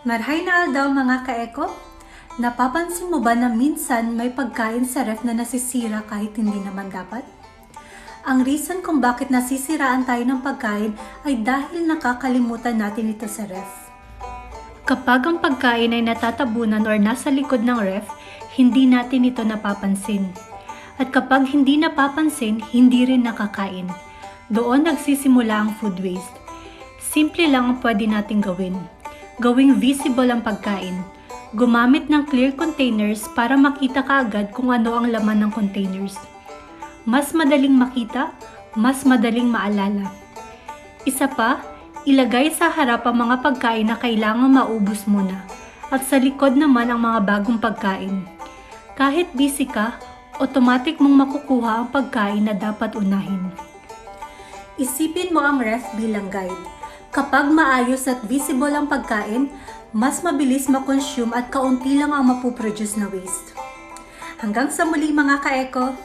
Marhay na daw mga kaeko, napapansin mo ba na minsan may pagkain sa ref na nasisira kahit hindi naman dapat? Ang reason kung bakit nasisiraan tayo ng pagkain ay dahil nakakalimutan natin ito sa ref. Kapag ang pagkain ay natatabunan or nasa likod ng ref, hindi natin ito napapansin. At kapag hindi napapansin, hindi rin nakakain. Doon nagsisimula ang food waste. Simple lang ang pwede nating gawin. Gawing visible ang pagkain. Gumamit ng clear containers para makita kaagad kung ano ang laman ng containers. Mas madaling makita, mas madaling maalala. Isa pa, ilagay sa harap ang mga pagkain na kailangang maubos muna at sa likod naman ang mga bagong pagkain. Kahit busy ka, automatic mong makukuha ang pagkain na dapat unahin. Isipin mo ang ref bilang guide. Kapag maayos at visible ang pagkain, mas mabilis makonsume at kaunti lang ang mapuproduce na waste. Hanggang sa muli mga kaeko!